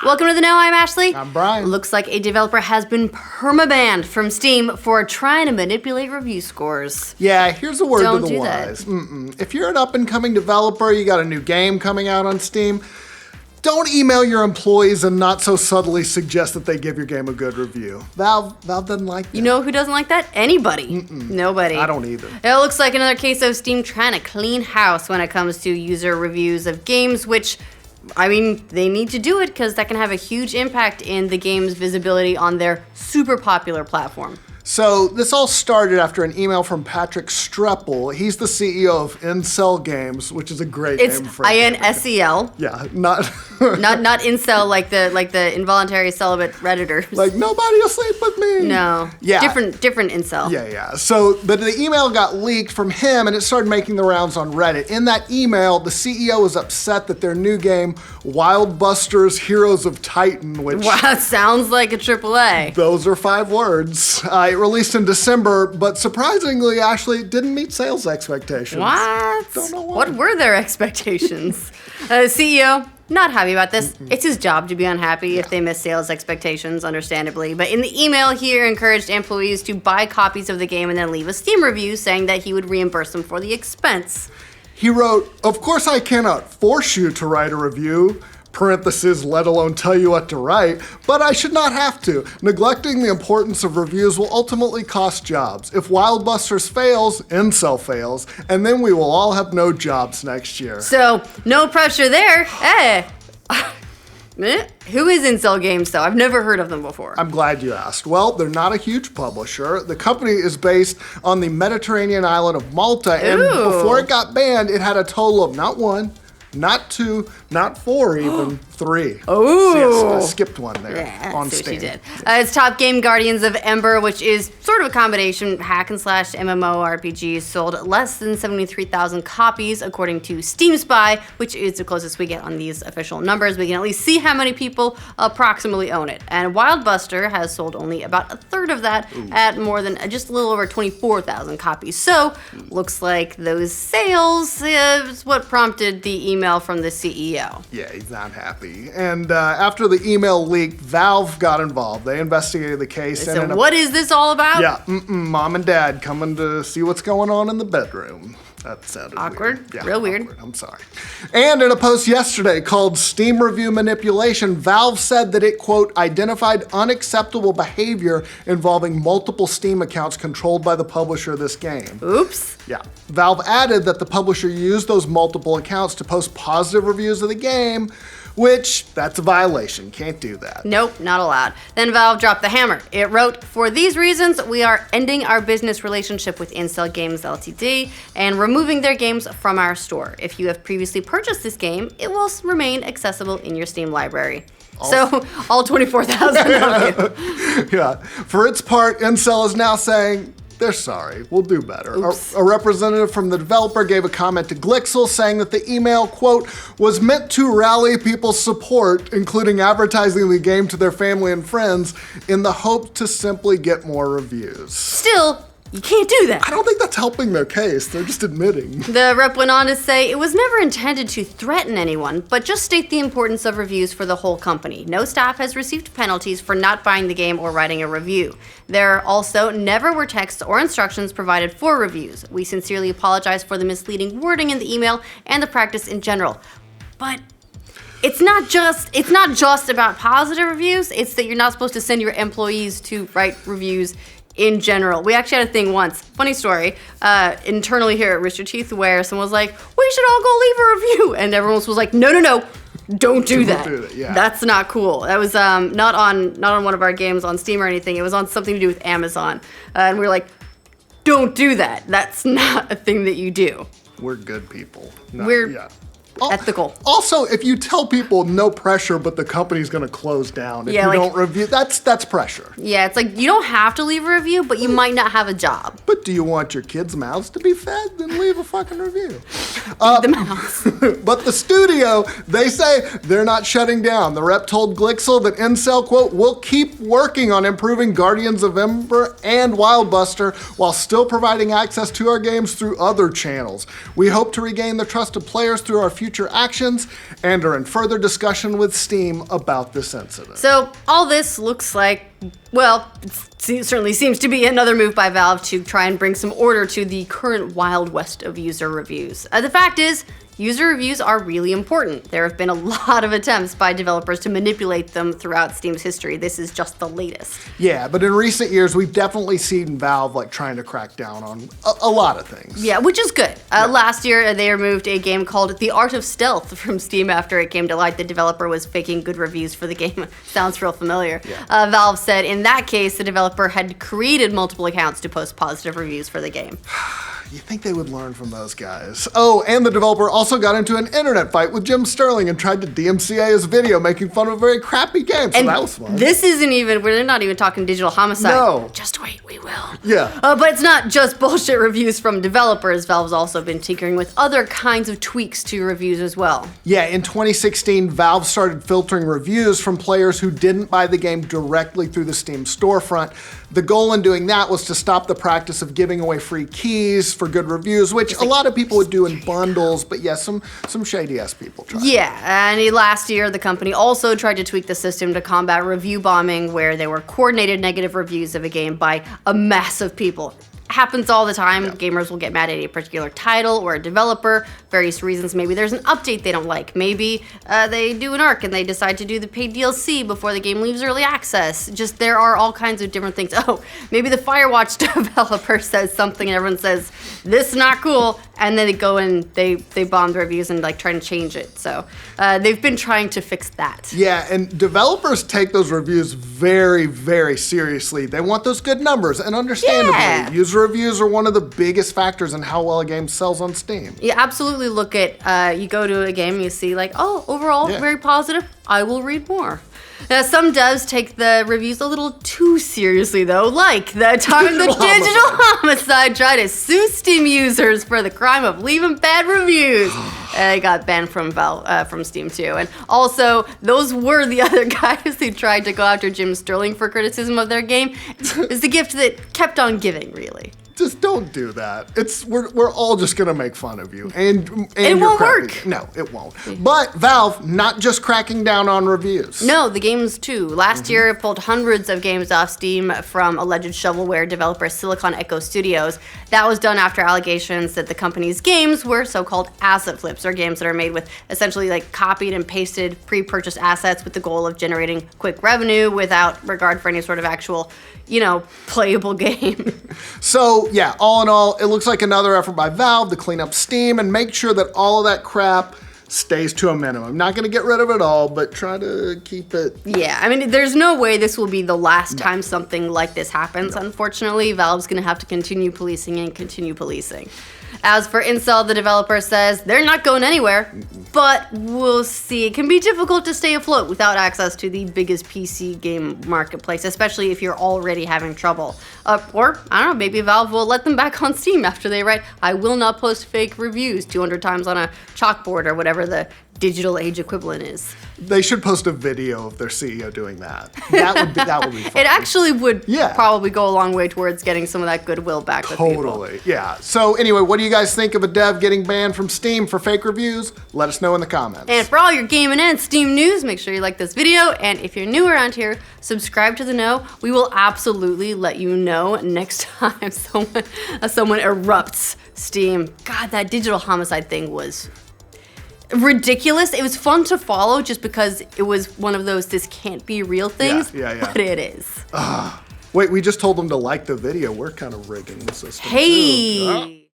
Welcome to The Know. I'm Ashley. I'm Brian. Looks like a developer has been permabanned from Steam for trying to manipulate review scores. Yeah, here's a word Don't to the do wise. If you're an up-and-coming developer, you got a new game coming out on Steam, don't email your employees and not so subtly suggest that they give your game a good review. Valve doesn't like that. You know who doesn't like that? Anybody. Nobody. I don't either. It looks like another case of Steam trying to clean house when it comes to user reviews of games, which, I mean, they need to do it because that can have a huge impact in the game's visibility on their super popular platform. So this all started after an email from Patrick Streppel. He's the CEO of Incel Games, which is a great name for a game. It's INSEL. Yeah, not not incel like the involuntary celibate Redditors. like nobody will sleep with me. No. Yeah. Different incel. Yeah. So, but the email got leaked from him and it started making the rounds on Reddit. In that email, the CEO was upset that their new game, Wild Busters Heroes of Titan, which... Wow, sounds like a AAA. Those are 5 words. It released in December, but surprisingly, Ashley, it didn't meet sales expectations. What? Don't know why. What were their expectations? CEO, not happy about this. It's his job to be unhappy if they miss sales expectations, understandably. But in the email, he encouraged employees to buy copies of the game and then leave a Steam review saying that he would reimburse them for the expense. He wrote, "Of course I cannot force you to write a review, parentheses, let alone tell you what to write, but I should not have to. Neglecting the importance of reviews will ultimately cost jobs. If Wild Busters fails, Incel fails, and then we will all have no jobs next year." So, no pressure there. Hey. Who is Incel Games, though? I've never heard of them before. I'm glad you asked. Well, they're not a huge publisher. The company is based on the Mediterranean island of Malta, and before it got banned, it had a total of not 1, not 2, not 4 even, 3. Oh. Yes, I skipped one there on that's Steam. what she did. Its top game, Guardians of Ember, which is sort of a combination hack and slash MMORPG, sold less than 73,000 copies, according to Steam Spy, which is the closest we get on these official numbers. We can at least see how many people approximately own it. And Wild Buster has sold only about a third of that at more than just a little over 24,000 copies. So, looks like those sales is what prompted the email from the CEO. Yeah, he's not happy. And after the email leaked, Valve got involved. They investigated the case. So what is this all about? Yeah, mom and dad coming to see what's going on in the bedroom. That sounded Awkward. Weird. Yeah, Real weird. Awkward. I'm sorry. And in a post yesterday called Steam Review Manipulation, Valve said that it, quote, identified unacceptable behavior involving multiple Steam accounts controlled by the publisher of this game. Oops. Yeah. Valve added that the publisher used those multiple accounts to post positive reviews of the game, which, that's a violation. Can't do that. Nope, not allowed. Then Valve dropped the hammer. It wrote, "For these reasons, we are ending our business relationship with Incel Games Ltd. And removing their games from our store. If you have previously purchased this game, it will remain accessible in your Steam library." So, all 24,000 of you. Yeah. For its part, Incel is now saying, they're sorry, we'll do better. A representative from the developer gave a comment to Glixel saying that the email, quote, was meant to rally people's support, including advertising the game to their family and friends, in the hope to simply get more reviews. Still, you can't do that. I don't think that's helping their case, they're just admitting. The rep went on to say, "It was never intended to threaten anyone, but just state the importance of reviews for the whole company. No staff has received penalties for not buying the game or writing a review. There also never were texts or instructions provided for reviews. We sincerely apologize for the misleading wording in the email and the practice in general." But it's not just about positive reviews, it's that you're not supposed to send your employees to write reviews in general. We actually had a thing once, funny story, internally here at Rooster Teeth, where someone was like, "We should all go leave a review," and everyone was like, no, don't do that. Yeah. That's not cool. That was not on one of our games on Steam or anything. It was on something to do with Amazon, and we were like, don't do that. That's not a thing that you do. We're good people. We're ethical. Also, if you tell people no pressure, but the company's going to close down if you don't review, that's pressure. Yeah, it's like you don't have to leave a review, but you might not have a job. But do you want your kids' mouths to be fed? Then leave a fucking review. The mouths. But the studio, they say they're not shutting down. The rep told Glixel that Incel, quote, will keep working on improving Guardians of Ember and Wild Buster while still providing access to our games through other channels. We hope to regain the trust of players through our future actions and are in further discussion with Steam about this incident. So all this looks like, well, it certainly seems to be another move by Valve to try and bring some order to the current Wild West of user reviews. The fact is, user reviews are really important. There have been a lot of attempts by developers to manipulate them throughout Steam's history. This is just the latest. Yeah, but in recent years, we've definitely seen Valve trying to crack down on a lot of things. Yeah, which is good. Last year, they removed a game called The Art of Stealth from Steam after it came to light the developer was faking good reviews for the game. Sounds real familiar. Yeah. Valve said in that case, the developer had created multiple accounts to post positive reviews for the game. You think they would learn from those guys. Oh, and the developer also got into an internet fight with Jim Sterling and tried to DMCA his video, making fun of a very crappy game, so and that was fun. This isn't even, we're not even talking digital homicide. No. Just wait, we will. Yeah. But it's not just bullshit reviews from developers. Valve's also been tinkering with other kinds of tweaks to reviews as well. Yeah, in 2016, Valve started filtering reviews from players who didn't buy the game directly through the Steam storefront. The goal in doing that was to stop the practice of giving away free keys for good reviews, which a lot of people would do in bundles, but yes, some shady-ass people tried. Yeah, and last year the company also tried to tweak the system to combat review bombing, where there were coordinated negative reviews of a game by a mass of people. Happens all the time. Yeah. Gamers will get mad at a particular title or a developer, various reasons. Maybe there's an update they don't like. Maybe they do an arc and they decide to do the paid DLC before the game leaves early access. Just there are all kinds of different things. Oh, maybe the Firewatch developer says something and everyone says, this is not cool, and then they go and they bomb the reviews and try to change it. So they've been trying to fix that. Yeah, and developers take those reviews very, very seriously. They want those good numbers, and understandably, user reviews are one of the biggest factors in how well a game sells on Steam. You absolutely look at, you go to a game and you see oh, overall, very positive, I will read more. Now, some devs take the reviews a little too seriously, though, like the time the Digital Homicide tried to sue Steam users for the crime of leaving bad reviews. They got banned from Steam, too. And also, those were the other guys who tried to go after Jim Sterling for criticism of their game. It's the gift that kept on giving, really. Just don't do that. We're all just gonna make fun of you, and it won't work. No, it won't. But Valve not just cracking down on reviews. No, the games too. Last year, it pulled hundreds of games off Steam from alleged shovelware developer Silicon Echo Studios. That was done after allegations that the company's games were so-called asset flips, or games that are made with essentially copied and pasted pre-purchased assets with the goal of generating quick revenue without regard for any sort of actual, playable game. So yeah, all in all, it looks like another effort by Valve to clean up Steam and make sure that all of that crap stays to a minimum. Not gonna get rid of it all, but try to keep it. Yeah, I mean, there's no way this will be the last time something like this happens. Unfortunately, Valve's gonna have to continue policing and continue policing. As for Incel, the developer says they're not going anywhere, but we'll see. It can be difficult to stay afloat without access to the biggest PC game marketplace, especially if you're already having trouble. Or, I don't know, maybe Valve will let them back on Steam after they write, I will not post fake reviews 200 times on a chalkboard or whatever the digital age equivalent is. They should post a video of their CEO doing that. That would be fun. It actually would probably go a long way towards getting some of that goodwill back with people. Totally, yeah. So anyway, what do you guys think of a dev getting banned from Steam for fake reviews? Let us know in the comments. And for all your gaming and Steam news, make sure you like this video. And if you're new around here, subscribe to the Know. We will absolutely let you know next time someone erupts Steam. God, that Digital Homicide thing was ridiculous. It was fun to follow just because it was one of those this can't be real things. Yeah. But it is. Wait, we just told them to like the video. We're kind of rigging the system. Hey. Too.